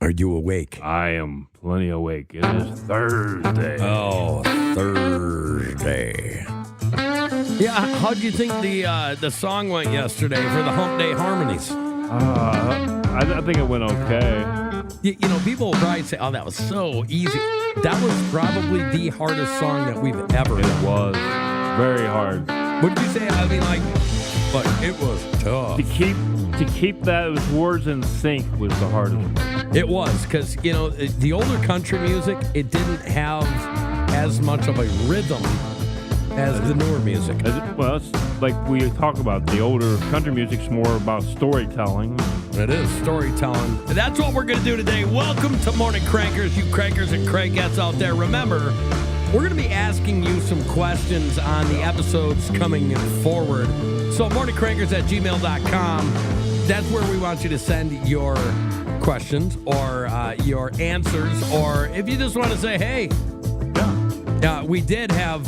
Are you awake? I am plenty awake. It is Thursday. Oh, Thursday. Yeah, how'd you think the song went yesterday for the Hump Day Harmonies? I think it went okay. You know, people will probably say, oh, that was so easy. That was probably the hardest song that we've ever done. It was very hard. Wouldn't you say? I mean, like, but it was tough. To keep those words in sync was the hardest one. It was, because, you know, the older country music, it didn't have as much of a rhythm as the newer music. Well, it's like we talk about, the older country music's more about storytelling. It is storytelling. And that's what we're going to do today. Welcome to Morning Crankers, you crankers and crankettes out there. Remember, we're going to be asking you some questions on the episodes coming forward. So morningcrankers@gmail.com. That's where we want you to send your questions or your answers. Or if you just want to say, hey, we did have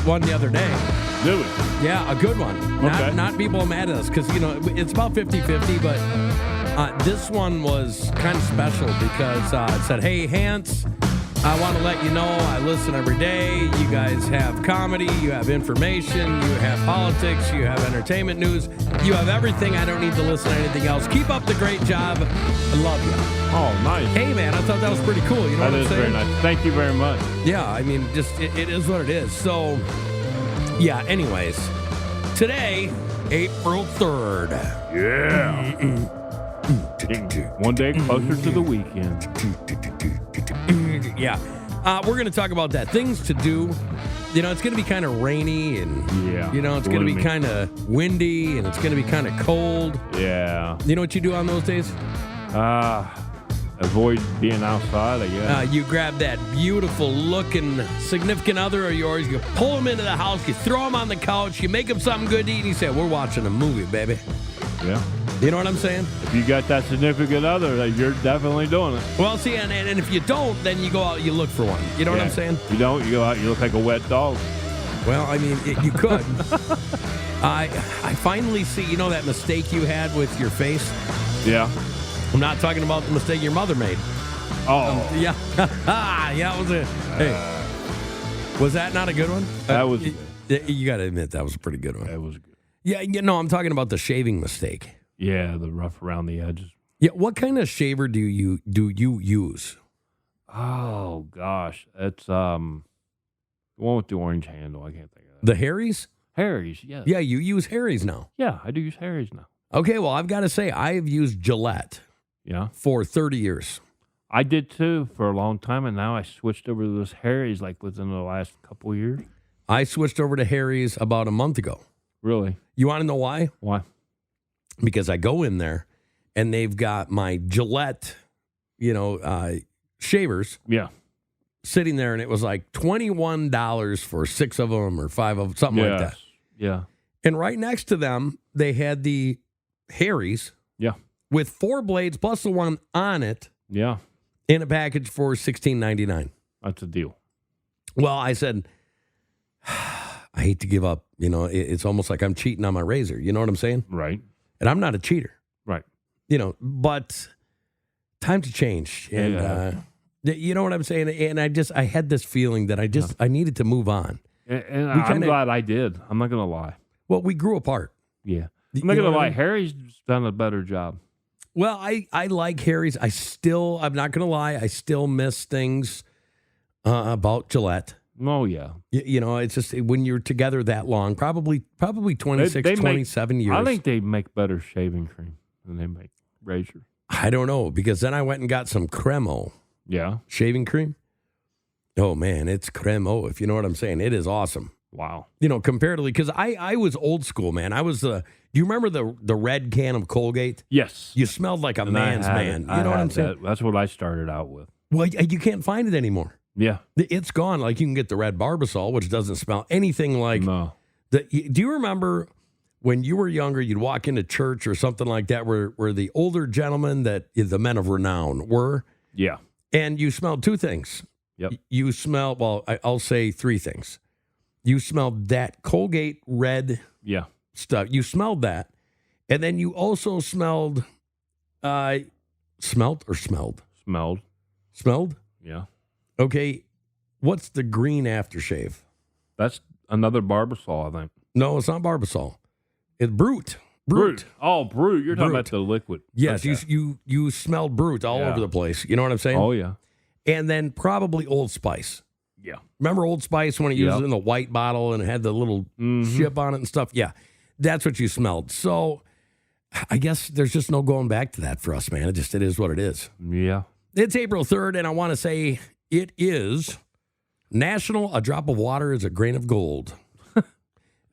one the other day. Did we? Yeah, a good one. Okay. Not people mad at us because, you know, it's about 50-50, but this one was kind of special because it said, hey, Hans, I want to let you know I listen every day. You guys have comedy, you have information, you have politics, you have entertainment news. You have everything. I don't need to listen to anything else. Keep up the great job. I love you. Oh, nice. Hey, man, I thought that was pretty cool. You know what I'm saying? That is very nice. Thank you very much. Yeah, I mean, just it is what it is. So, yeah, anyways, today, April 3rd. Yeah. One day closer to the weekend. Yeah. We're going to talk about that. Things to do. You know, it's going to be kind of rainy and, you know, it's going to be kind of windy and it's going to be kind of cold. Yeah. You know what you do on those days? Avoid being outside, I guess. You grab that beautiful looking significant other of yours, you pull them into the house, you throw them on the couch, you make them something good to eat, and you say, we're watching a movie, baby. Yeah. You know what I'm saying? If you got that significant other, you're definitely doing it. Well, see, and if you don't, then you go out, you look for one. You know what I'm saying? You don't, you go out, you look like a wet dog. Well, I mean, you could. I finally see, you know that mistake you had with your face? Yeah. I'm not talking about the mistake your mother made. Oh. Yeah. Yeah, it was a... Hey. Was that not a good one? That was... You got to admit, that was a pretty good one. That was good. Yeah, no, I'm talking about the shaving mistake. Yeah, the rough around the edges. Yeah, what kind of shaver do you use? Oh gosh, it's the one with the orange handle. I can't think of that. The Harry's? Harry's, yes. Yeah, you use Harry's now. Yeah, I do use Harry's now. Okay, well, I've got to say, I have used Gillette. Yeah. For 30 years. I did too for a long time, and now I switched over to this Harry's like within the last couple of years. I switched over to Harry's about a month ago. Really? You want to know why? Why? Because I go in there and they've got my Gillette, shavers. Yeah. Sitting there, and it was like $21 for 6 of them or 5 of them, something like that. Yeah. And right next to them, they had the Harry's. Yeah. With 4 blades plus the one on it. Yeah. In a package for $16.99. That's a deal. Well, I said, I hate to give up. You know, it's almost like I'm cheating on my razor. You know what I'm saying? Right. And I'm not a cheater. Right. You know, but time to change. And you know what I'm saying? And I had this feeling that I needed to move on. And I'm glad I did. I'm not going to lie. Well, we grew apart. Yeah. I'm not going to lie. Harry's done a better job. Well, I like Harry's. I'm not going to lie, I still miss things about Gillette. Oh, yeah. You know, it's just when you're together that long, probably 26, 27 years. I think they make better shaving cream than they make razor. I don't know, because then I went and got some Cremo. Yeah. Shaving cream. Oh, man, it's Cremo, if you know what I'm saying. It is awesome. Wow. You know, comparatively, because I was old school, man. I was do you remember the red can of Colgate? Yes. You smelled like a man's man. You know what I'm saying? That's what I started out with. Well, you can't find it anymore. Yeah. It's gone. Like, you can get the red Barbasol, which doesn't smell anything like... No. Do you remember when you were younger, you'd walk into church or something like that where the older gentlemen that the men of renown were? Yeah. And you smelled 2 things. Yep. You smell, well, I'll say 3 things. You smelled that Colgate red stuff. You smelled that. And then you also smelled, smelled? Smelled. Smelled? Yeah. Okay. What's the green aftershave? That's another Barbasol, I think. No, it's not Barbasol. It's Brute. Brute. Oh, Brute. You're talking Brute. about the liquid. Yes, Okay. you smelled Brute all over the place. You know what I'm saying? Oh, yeah. And then probably Old Spice. Yeah. Remember Old Spice when it used it in the white bottle and it had the little chip on it and stuff? Yeah. That's what you smelled. So I guess there's just no going back to that for us, man. It is what it is. Yeah. It's April 3rd, and I want to say it is National A Drop of Water is a Grain of Gold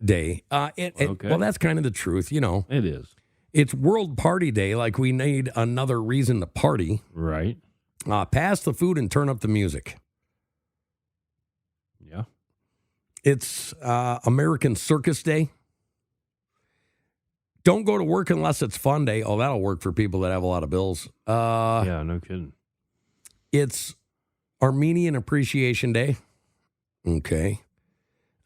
Day. Okay. Well, that's kind of the truth, you know. It is. It's World Party Day, like we need another reason to party. Right. Pass the food and turn up the music. Yeah. It's American Circus Day. Don't go to work unless it's fun day. Oh, that'll work for people that have a lot of bills. Yeah, no kidding. It's Armenian Appreciation Day. Okay.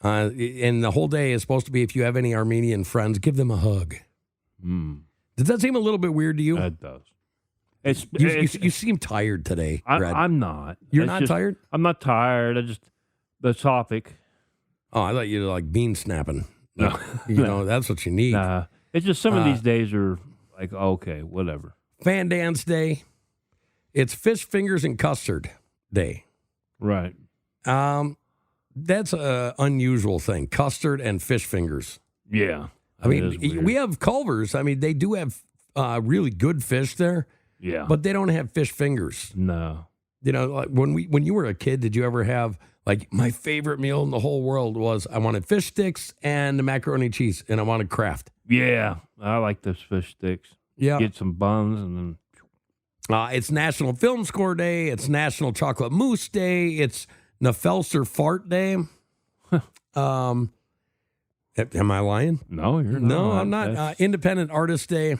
And the whole day is supposed to be, if you have any Armenian friends, give them a hug. Does that seem a little bit weird to you? It does. You seem tired today, Brad. I'm not. You're not tired? I'm not tired. The topic. Oh, I thought you were like bean snapping. No. You know, that's what you need. Nah. It's just some of these days are like, okay, whatever. Fan Dance Day. It's Fish Fingers and Custard Day. Right. That's an unusual thing. Custard and fish fingers. Yeah. I mean, we have Culver's. I mean, they do have really good fish there. Yeah. But they don't have fish fingers. No. You know, like when you were a kid, did you ever have, like, my favorite meal in the whole world was I wanted fish sticks and the macaroni cheese, and I wanted Kraft. Yeah. I like those fish sticks. Yeah. Get some buns and then. It's National Film Score Day. It's National Chocolate Mousse Day. It's Nefelser Fart Day. Am I lying? No, you're not. No, I'm not. Independent Artist Day,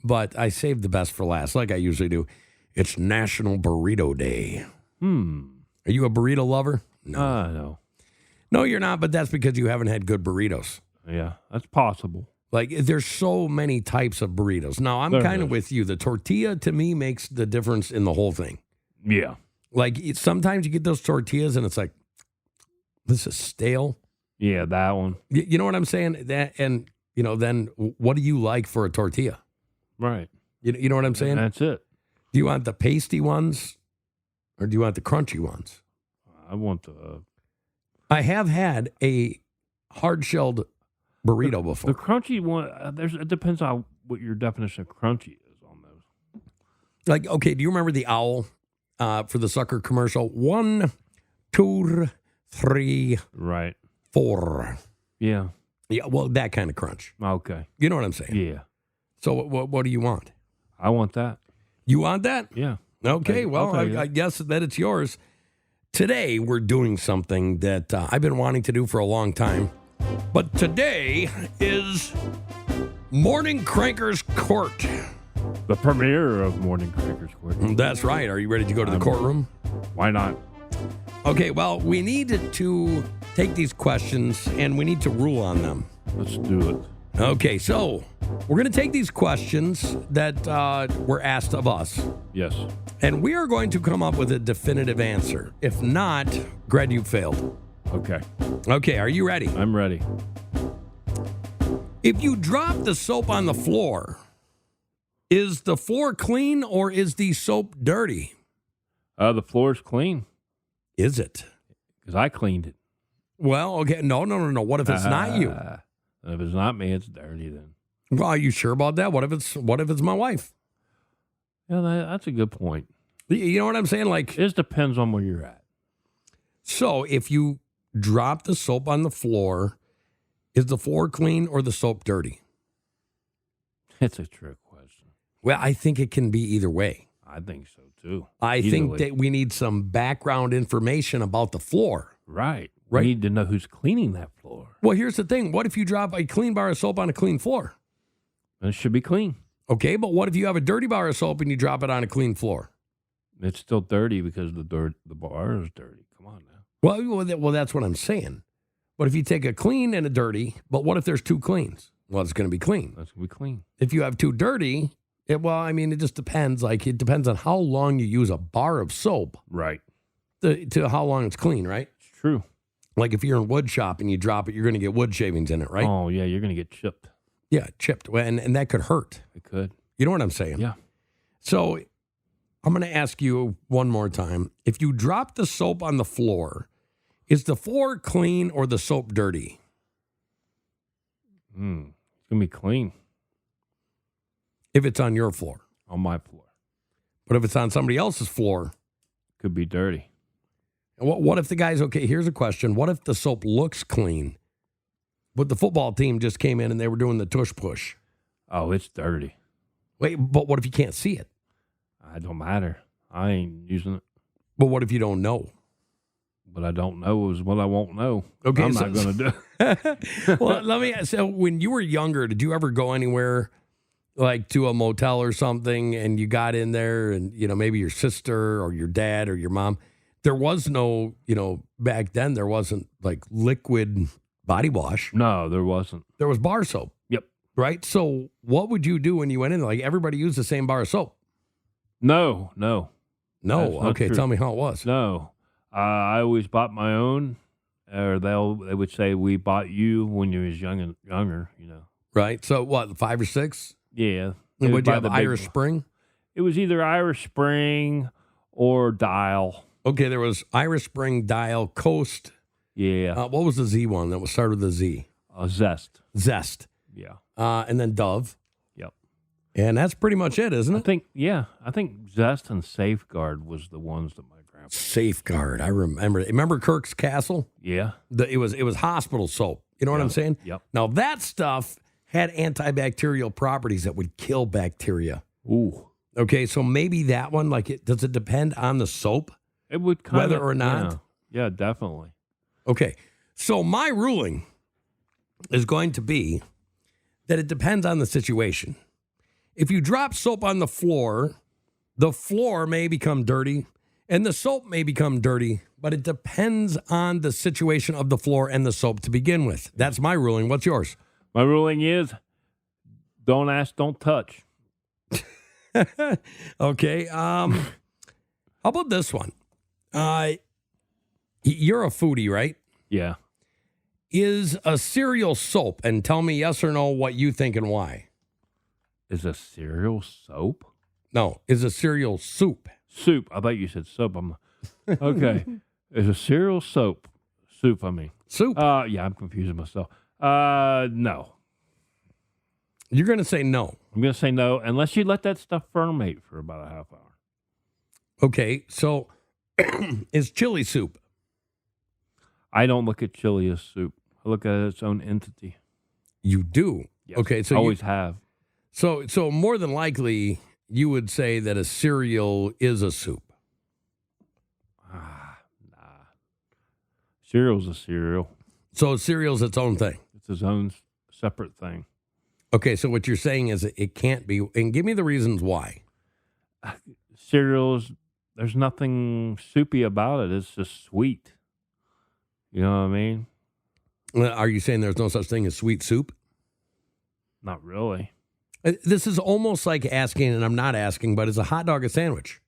but I saved the best for last, like I usually do. It's National Burrito Day. Are you a burrito lover? No. No. No, you're not, but that's because you haven't had good burritos. Yeah, that's possible. Like, there's so many types of burritos. Now, I'm kind of with you. The tortilla, to me, makes the difference in the whole thing. Yeah. Like, sometimes you get those tortillas, and it's like, this is stale. Yeah, that one. You know what I'm saying? And, you know, then what do you like for a tortilla? Right. You know what I'm saying? That's it. Do you want the pasty ones, or do you want the crunchy ones? I want the... I have had a hard-shelled burrito before. The crunchy one, it depends on what your definition of crunchy is on those. Like, okay, do you remember the owl for the sucker commercial? 1, 2, 3, Right. 4. Yeah. Yeah, well, that kind of crunch. Okay. You know what I'm saying? Yeah. So what do you want? I want that. You want that? Yeah. Okay, well, I guess that it's yours. Today, we're doing something that I've been wanting to do for a long time. But today is Morning Crankers Court. The premiere of Morning Crankers Court. That's right. Are you ready to go to the courtroom? Why not? Okay, well, we need to take these questions and we need to rule on them. Let's do it. Okay, so we're going to take these questions that were asked of us. Yes. And we are going to come up with a definitive answer. If not, Greg, you failed. Okay. Okay, are you ready? I'm ready. If you drop the soap on the floor, is the floor clean or is the soap dirty? The floor's clean. Is it? Because I cleaned it. Well, okay. No. What if it's not you? If it's not me, it's dirty then. Well, are you sure about that? What if it's my wife? Yeah, that's a good point. You know what I'm saying? Like, it just depends on where you're at. So if you drop the soap on the floor, is the floor clean or the soap dirty? It's a trick question. Well, I think it can be either way. I think so too. I think that we need some background information about the floor. Right. Right. We need to know who's cleaning that floor. Well, here's the thing. What if you drop a clean bar of soap on a clean floor? It should be clean. Okay, but what if you have a dirty bar of soap and you drop it on a clean floor? It's still dirty because the bar is dirty. Come on now. Well, that's what I'm saying. But if you take a clean and a dirty, but what if there's two cleans? Well, it's going to be clean. That's going to be clean. If you have two dirty, Well, I mean, it just depends. Like, it depends on how long you use a bar of soap Right. to how long it's clean, right? It's true. Like, if you're in wood shop and you drop it, you're going to get wood shavings in it, right? Oh, yeah, you're going to get chipped. Yeah, chipped. And that could hurt. It could. You know what I'm saying? Yeah. So I'm going to ask you one more time. If you drop the soap on the floor, is the floor clean or the soap dirty? It's going to be clean If it's on your floor. on my floor. But if it's on somebody else's floor, Could be dirty. what if the guy's, okay, here's a question. What if the soap looks clean, but the football team just came in and they were doing the tush push? Oh, it's dirty. Wait, but what if you can't see it? It don't matter. I ain't using it. But what if you don't know? What I don't know is what I won't know. Okay, I'm so- not going to do. Well, let me ask, so when you were younger, did you ever go anywhere like to a motel or something and you got in there and, maybe your sister or your dad or your mom, there was no, back then there wasn't like liquid body wash. No, there wasn't. There was bar soap. Yep. Right? So what would you do when you went in? Like everybody used the same bar of soap. No. No. That's not Okay. true. Tell me how it was. No. I always bought my own, or they would say we bought you when you was younger, Right. So what, 5 or 6? Yeah. And would you buy have the big Irish one. Spring? It was either Irish Spring or Dial. Okay. There was Irish Spring, Dial, Coast. Yeah. What was the Z one that was started with a Z? Zest. Zest. Yeah. And then Dove. Yep. And that's pretty much it, isn't I it? think Zest and Safeguard was the ones that my grandpa. Safeguard. I remember. Remember Kirk's Castle? Yeah. It was hospital soap. You know what I'm saying? Yep. Now that stuff had antibacterial properties that would kill bacteria. Ooh. Okay, so maybe that one, does it depend on the soap? It would kind Whether or not? Yeah, definitely. Okay, so my ruling is going to be that it depends on the situation. If you drop soap on the floor may become dirty and the soap may become dirty, but it depends on the situation of the floor and the soap to begin with. That's my ruling. What's yours? My ruling is don't ask, don't touch. Okay. How about this one? You're a foodie, right? Yeah. Is a cereal soap? And tell me yes or no what you think and why. Is a cereal soap? No, is a cereal soup? Soup. I thought you said soap. Okay. Is a cereal soap? Soup, I mean. Soup. Yeah, I'm confusing myself. No. You're going to say no. I'm going to say no, unless you let that stuff ferment for about a half hour. Okay, so is chili soup? I don't look at chili as soup. I look at it as its own entity. You do. Yes. Okay, so always have. So more than likely, you would say that a cereal is a soup. Nah. Cereal's a cereal. So cereal's its own thing. It's its own separate thing. Okay, so what you're saying is it can't be, and give me the reasons why. Cereals, there's nothing soupy about it. It's just sweet. You know what I mean? Are you saying there's no such thing as sweet soup? Not really. This is almost like asking, and I'm not asking, but is a hot dog a sandwich?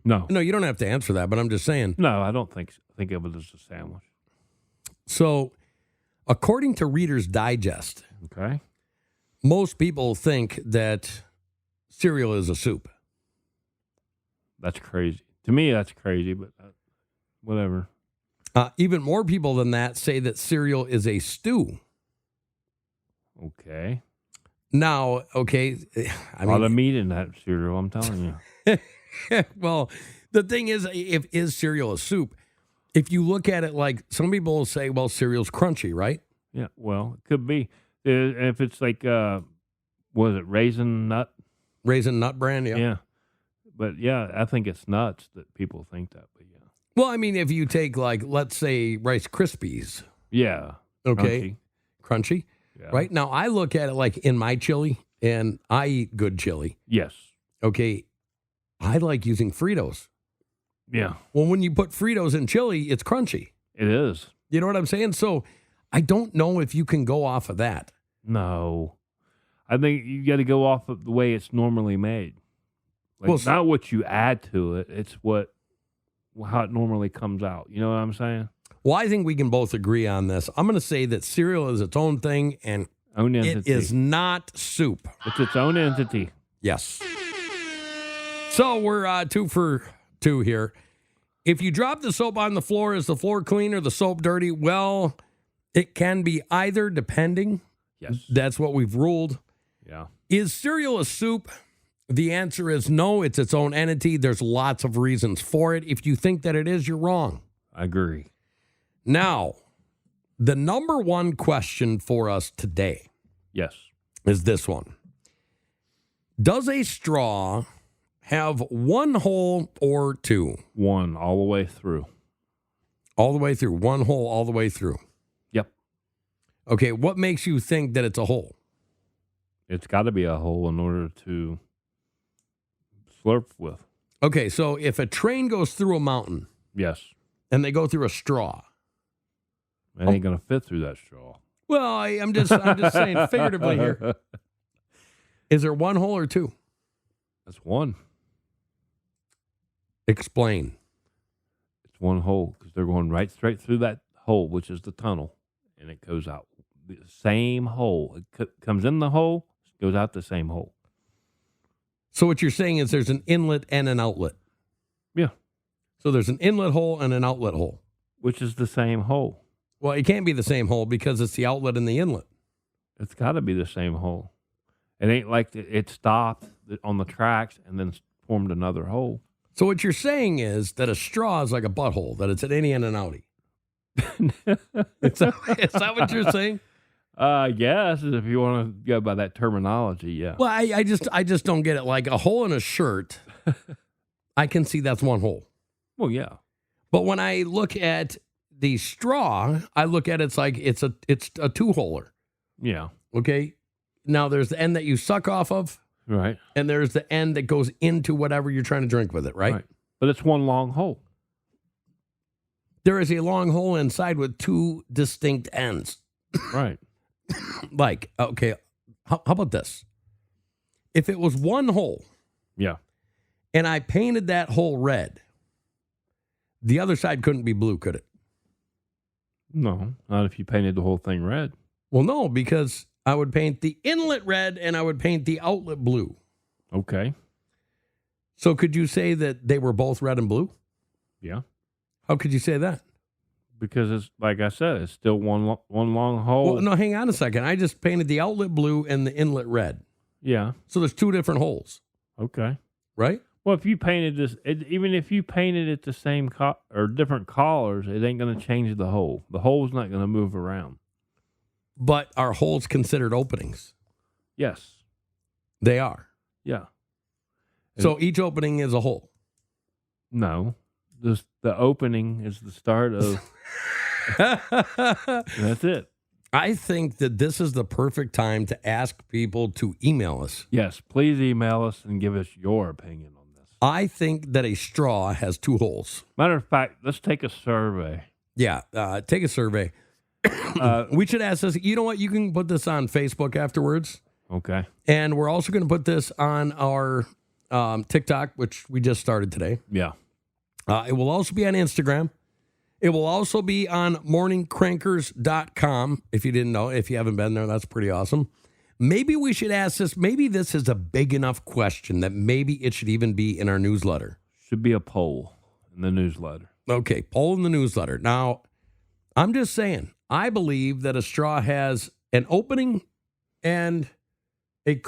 No. No, you don't have to answer that, but I'm just saying. No, I don't think of it as a sandwich. So, according to Reader's Digest, Okay. most people think that cereal is a soup. That's crazy. To me, that's crazy, but whatever. Even more people than that say that cereal is a stew. Okay. Now, okay, A lot of meat in that cereal, I'm telling you. well, the thing is, is cereal a soup? If you look at it like some people will say, well, cereal's crunchy, right? Yeah, well, it could be. If it's like, was it Raisin Nut? Raisin Nut Brand, yeah. Yeah. But yeah, I think it's nuts that people think that. But yeah. Well, I mean, if you take let's say Rice Krispies, Yeah. okay, crunchy, Yeah. right? Now I look at it like in my chili, and I eat good chili. Yes. Okay, I like using Fritos. Yeah. Well, when you put Fritos in chili, it's crunchy. It is. You know what I'm saying? So I don't know if you can go off of that. No. I think you got to go off of the way it's normally made. Like, Well, not what you add to it. It's how it normally comes out. You know what I'm saying? Well, I think we can both agree on this. I'm going to say that cereal is its own thing, and Own entity. it is not soup. It's its own entity. Yes. So we're 2 for 2 here. If you drop the soap on the floor, is the floor clean or the soap dirty? Well, it can be either, depending. Yes. That's what we've ruled. Yeah. Is cereal a soup? The answer is no. It's its own entity. There's lots of reasons for it. If you think that it is, you're wrong. I agree. Now, the number one question for us today Yes. is this one. Does a straw have one hole or two? One all the way through. All the way through. One hole all the way through. Yep. Okay, what makes you think that it's a hole? It's got to be a hole in order to slurp with. Okay, so if a train goes through a mountain Yes. and they go through a straw, It ain't going to fit through that straw. well, I'm just saying figuratively here. Is there one hole or two? That's one. Explain. It's one hole because they're going right straight through that hole, which is the tunnel, and it goes out the same hole. It comes in the hole, goes out the same hole. So what you're saying is there's an inlet and an outlet. Yeah. So there's an inlet hole and an outlet hole. Which is the same hole. Well, it can't be the same hole because it's the outlet and the inlet. It's got to be the same hole. It ain't like it stopped on the tracks and then formed another hole. So what you're saying is that a straw is like a butthole, that it's an innie and an outie. Is that what you're saying? Yes, if you want to go by that terminology, yeah. Well, I just don't get it. Like a hole in a shirt, I can see that's one hole. Well, yeah. But when I look at the straw, I look at it's like it's a two-holer. Yeah. Okay. Now there's the end that you suck off of, Right. and there's the end that goes into whatever you're trying to drink with it, right? But it's one long hole. There is a long hole inside with two distinct ends. Right. Like, okay, how about this? If it was one hole Yeah. and I painted that hole red, the other side couldn't be blue, could it? No, not if you painted the whole thing red. Well, no, because I would paint the inlet red and I would paint the outlet blue. Okay. So could you say that they were both red and blue? Yeah. How could you say that? Because it's like I said, it's still one long hole. Well, no, hang on a second. I just painted the outlet blue and the inlet red. Yeah. So there's two different holes, Okay. right? Well, if you painted this, even if you painted it the same or different colors, it ain't going to change the hole. The hole's not going to move around. But are holes considered openings? Yes. They are. Yeah. So each opening is a hole. No. The opening is the start of. That's it. I think that this is the perfect time to ask people to email us. Yes. Please email us and give us your opinion on this. I think that a straw has two holes. Matter of fact, let's take a survey. Yeah, take a survey. We should ask this. You know what? You can put this on Facebook afterwards. Okay. And we're also going to put this on our TikTok, which we just started today. Yeah. It will also be on Instagram. It will also be on morningcrankers.com. If you didn't know, if you haven't been there, that's pretty awesome. Maybe we should ask this. Maybe this is a big enough question that maybe it should even be in our newsletter. Should be a poll in the newsletter. Okay, poll in the newsletter. Now, I'm just saying, I believe that a straw has an opening and a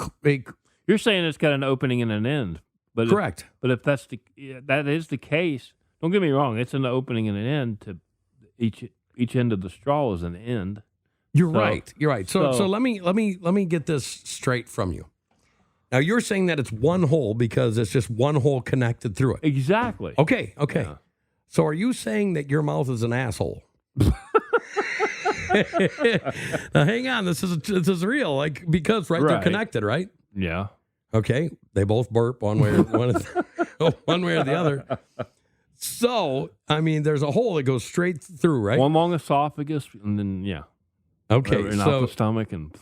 You're saying it's got an opening and an end. But correct. But if that is the case, don't get me wrong. It's an opening and an end to each end of the straw is an end. You're right. You're right. So let me get this straight from you. Now you're saying that it's one hole because it's just one hole connected through it. Exactly. Okay. Yeah. So are you saying that your mouth is an asshole? Now hang on. This is real. Like because they're connected, right? Yeah. Okay, they both burp one way or one way or the other. So, I mean, there's a hole that goes straight through, right? One long esophagus, and then Okay, and out the stomach, and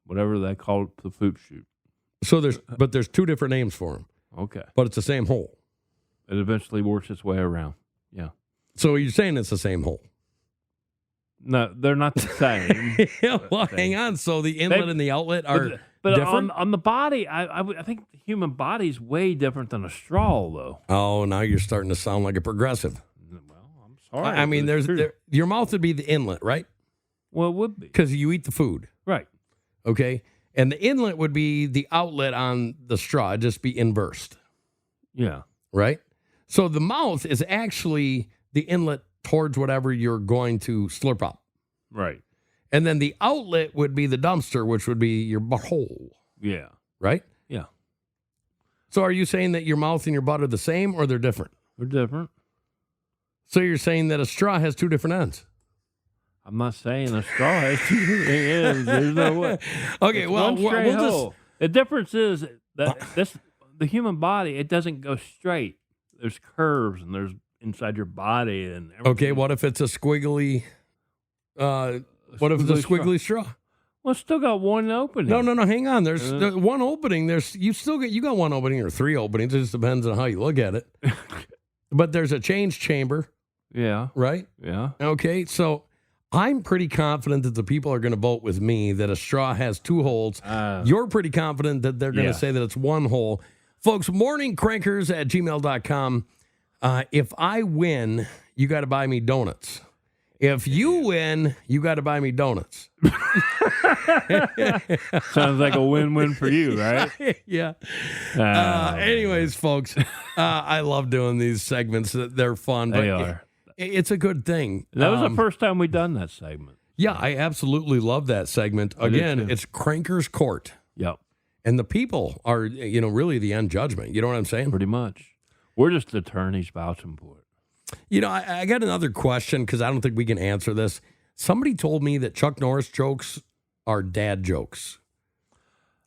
whatever they call it, the poop chute. So there's two different names for them, Okay. but it's the same hole. It eventually works its way around. Yeah. So you're saying it's the same hole? No, they're not the same. Yeah, well, hang on. So the inlet and the outlet are but different? on the body, I think the human body's way different than a straw, though. Oh, now you're starting to sound like a progressive. Well, I'm sorry. I mean, but it's true. your mouth would be the inlet, right? Well, it would be. Because you eat the food. Right. Okay. And the inlet would be the outlet on the straw. It'd just be inversed. Yeah. Right? So the mouth is actually the inlet towards whatever you're going to slurp up. Right. And then the outlet would be the dumpster, which would be your butthole. Yeah. Right? Yeah. So are you saying that your mouth and your butt are the same or they're different? They're different. So you're saying that a straw has two different ends? I'm not saying a straw has two different ends. There's no way. Okay, It's well, one straight we'll hole. The difference is that the human body, it doesn't go straight. There's curves and there's inside your body and everything. Okay, what if it's a squiggly squiggly straw? Well, it's still got one opening. No, hang on. There's one opening. You got one opening or three openings. It just depends on how you look at it. But there's a change chamber, Yeah. right? Yeah. Okay, so I'm pretty confident that the people are going to vote with me that a straw has two holes. You're pretty confident that they're going to say that it's one hole. Folks, morningcrankers@gmail.com. If I win, you got to buy me donuts. If you win, you got to buy me donuts. Sounds like a win-win for you, right? Yeah. Anyways, folks, I love doing these segments. They're fun. They but are. It's a good thing. That was the first time we done that segment. Yeah, I absolutely love that segment. Again, it's Cranker's Court. Yep. And the people are, really the end judgment. You know what I'm saying? Pretty much. We're just attorneys vouching for it. I got another question because I don't think we can answer this. Somebody told me that Chuck Norris jokes are dad jokes.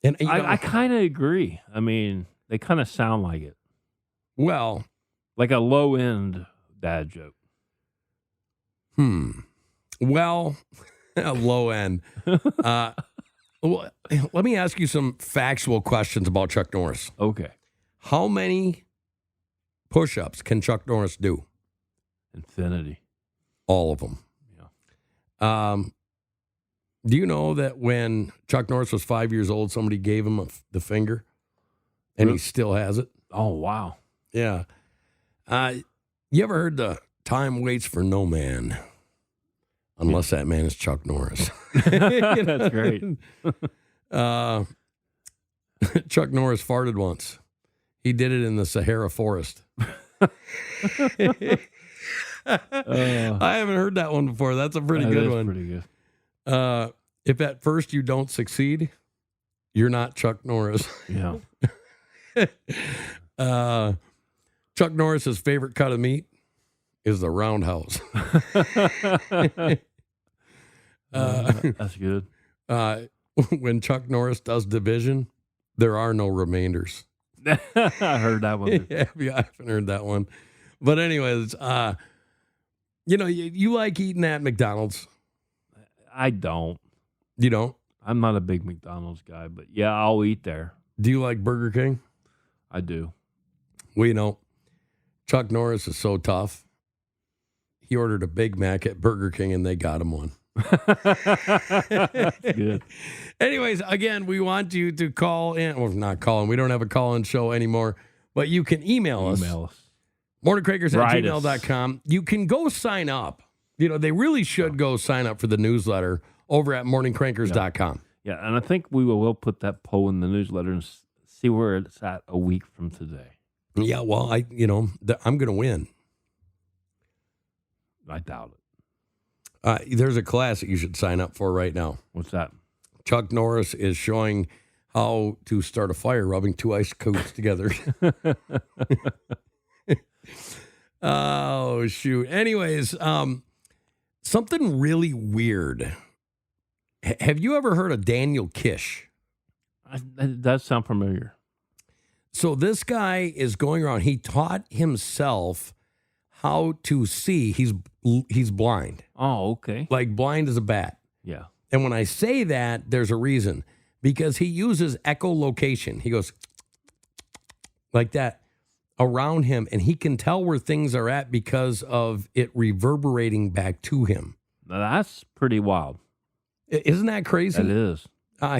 And I kind of agree. I mean, they kind of sound like it. Well, like a low-end dad joke. Well, low end. Well, let me ask you some factual questions about Chuck Norris. Okay. How many push-ups can Chuck Norris do? Infinity. All of them. Yeah. Do you know that when Chuck Norris was 5 years old, somebody gave him the finger, and he still has it? Oh, wow. Yeah. You ever heard the time waits for no man, unless that man is Chuck Norris? That's great. Chuck Norris farted once. He did it in the Sahara forest. I haven't heard that one before. That's a pretty good one. Pretty good. If at first you don't succeed, you're not Chuck Norris. Yeah. Chuck Norris's favorite cut of meat is the roundhouse. That's good. When Chuck Norris does division, there are no remainders. I heard that one. Yeah, I haven't heard that one. But anyways, you like eating at McDonald's? I don't. You don't? I'm not a big McDonald's guy, but yeah, I'll eat there. Do you like Burger King? I do. Well, Chuck Norris is so tough. He ordered a Big Mac at Burger King and they got him one. Good. Anyways, again, we want you to call in. Well, not call in. We don't have a call-in show anymore, but you can email us. morningcrakers@gmail.com. You can go sign up. They really should go sign up for the newsletter over at morningcrankers.com. Yeah, and I think we'll put that poll in the newsletter and see where it's at a week from today. Yeah, well, I'm going to win. I doubt it. There's a class that you should sign up for right now. What's that? Chuck Norris is showing how to start a fire rubbing two ice cubes together. Oh, shoot. Anyways, something really weird. Have you ever heard of Daniel Kish? That does sound familiar. So this guy is going around. He taught himself how to see. He's blind. Oh, okay. Like blind as a bat. Yeah. And when I say that, there's a reason. because he uses echolocation. He goes like that around him, and he can tell where things are at because of it reverberating back to him. Now, that's pretty wild. Isn't that crazy? That is.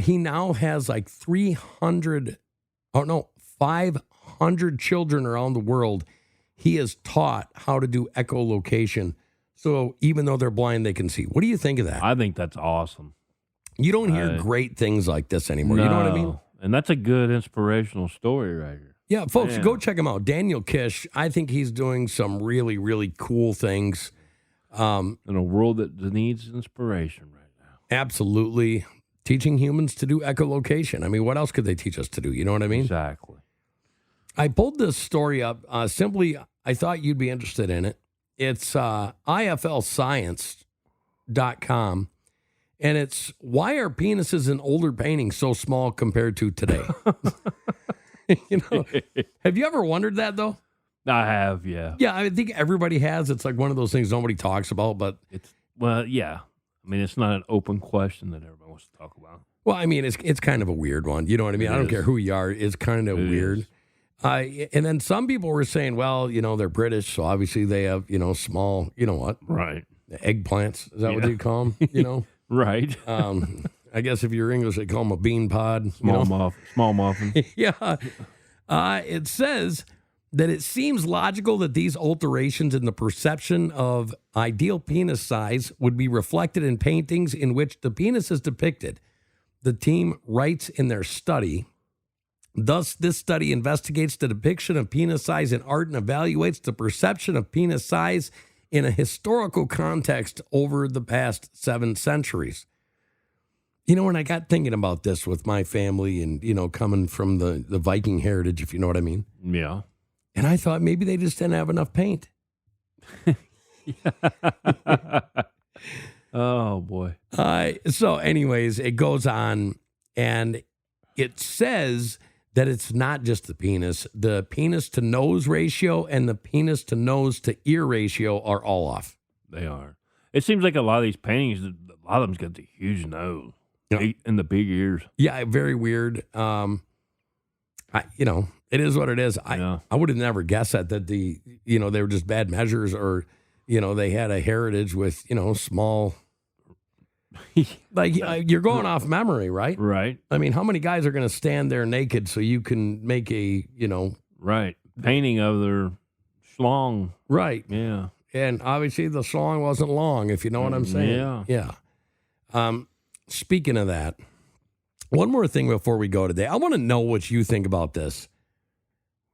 He now has like 500 children around the world. He has taught how to do echolocation. So even though they're blind, they can see. What do you think of that? I think that's awesome. You don't hear great things like this anymore. No. You know what I mean? And that's a good inspirational story right here. Yeah, folks, go check him out. Daniel Kish. I think he's doing some really, really cool things. In a world that needs inspiration right now. Absolutely. Teaching humans to do echolocation. I mean, what else could they teach us to do? You know what I mean? Exactly. I pulled this story up simply, I thought you'd be interested in it. It's iflscience.com, and it's why are penises in older paintings so small compared to today? You know, have you ever wondered that, though? I have, yeah. Yeah, I think everybody has. It's like one of those things nobody talks about, but yeah. I mean, it's not an open question that everybody wants to talk about. Well, I mean, it's kind of a weird one. You know what I mean? I don't care who you are. It's kind of weird. And then some people were saying, well, you know, they're British, so obviously they have, you know, small, you know what? Right. Eggplants. Is that what you call them? You know? Right. I guess if you're English, they call them a bean pod. Small muffin. Yeah. It says that it seems logical that these alterations in the perception of ideal penis size would be reflected in paintings in which the penis is depicted. The team writes in their study, thus this study investigates the depiction of penis size in art and evaluates the perception of penis size in a historical context over the past 7 centuries. You know, when I got thinking about this with my family and, you know, coming from the Viking heritage, if you know what I mean. Yeah. And I thought maybe they just didn't have enough paint. Oh, boy. So anyways, it goes on and it says that it's not just the penis to nose ratio and the penis to nose to ear ratio are all off. They are. It seems like a lot of these paintings, a lot of them's got the huge nose and the big ears. Yeah, very weird. You know, it is what it is. I would have never guessed that they were just bad measures or, you know, they had a heritage with, you know, small. Like you're going off memory, right? Right. I mean, how many guys are going to stand there naked so you can make a, you know. Right. Painting of their schlong. Right. Yeah. And obviously the schlong wasn't long, if you know what I'm saying. Yeah. Yeah. Speaking of that, one more thing before we go today. I want to know what you think about this.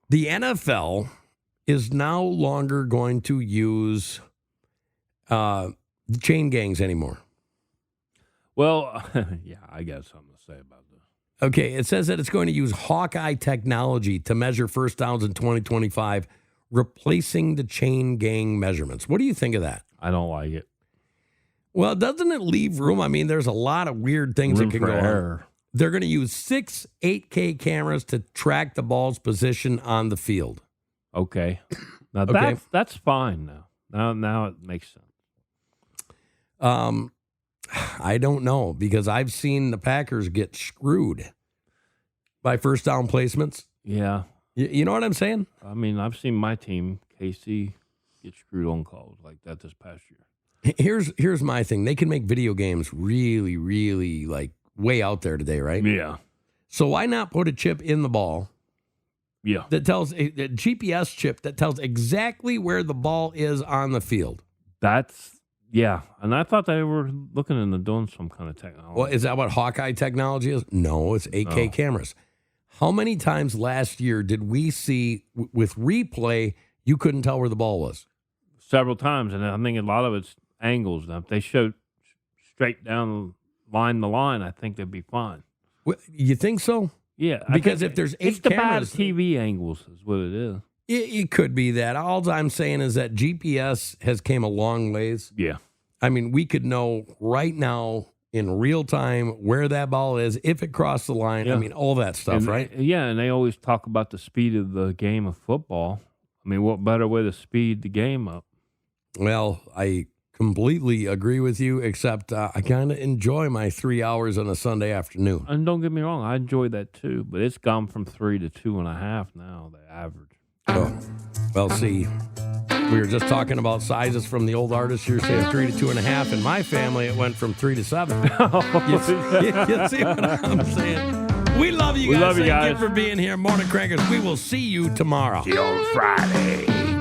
The NFL is no longer going to use the chain gangs anymore. Well, yeah, I got something to say about this. Okay, it says that it's going to use Hawkeye technology to measure first downs in 2025, replacing the chain gang measurements. What do you think of that? I don't like it. Well, doesn't it leave room? I mean, there's a lot of weird things that can go on. They're going to use 6 8K cameras to track the ball's position on the field. Okay. Now that's fine now. Now it makes sense. I don't know because I've seen the Packers get screwed by first down placements. Yeah. You know what I'm saying? I mean, I've seen my team, KC, get screwed on calls like that this past year. Here's my thing. They can make video games really, really like way out there today, right? Yeah. So why not put a chip in the ball? Yeah. That tells a GPS chip that tells exactly where the ball is on the field. Yeah. And I thought they were looking into doing some kind of technology. Well, is that what Hawkeye technology is? No, it's 8K cameras. How many times last year did we see with replay, you couldn't tell where the ball was? Several times. And I think a lot of it's angles. Now, if they showed straight down the line, I think they'd be fine. Well, you think so? Yeah. Because if there's 8 cameras. It's the bad TV angles is what it is. It could be that. All I'm saying is that GPS has came a long ways. Yeah. I mean, we could know right now in real time where that ball is, if it crossed the line. Yeah. I mean, all that stuff, right? Yeah, and they always talk about the speed of the game of football. I mean, what better way to speed the game up? Well, I completely agree with you, except I kind of enjoy my 3 hours on a Sunday afternoon. And don't get me wrong, I enjoy that too, but it's gone from 3 to 2.5 now, the average. Oh, well, see, we were just talking about sizes from the old artists. You're saying 3 to 2.5. In my family, it went from 3 to 7. You see what I'm saying? We love you guys. We love you guys. Thank you for being here. Morning Crankers. We will see you tomorrow. See you on Friday.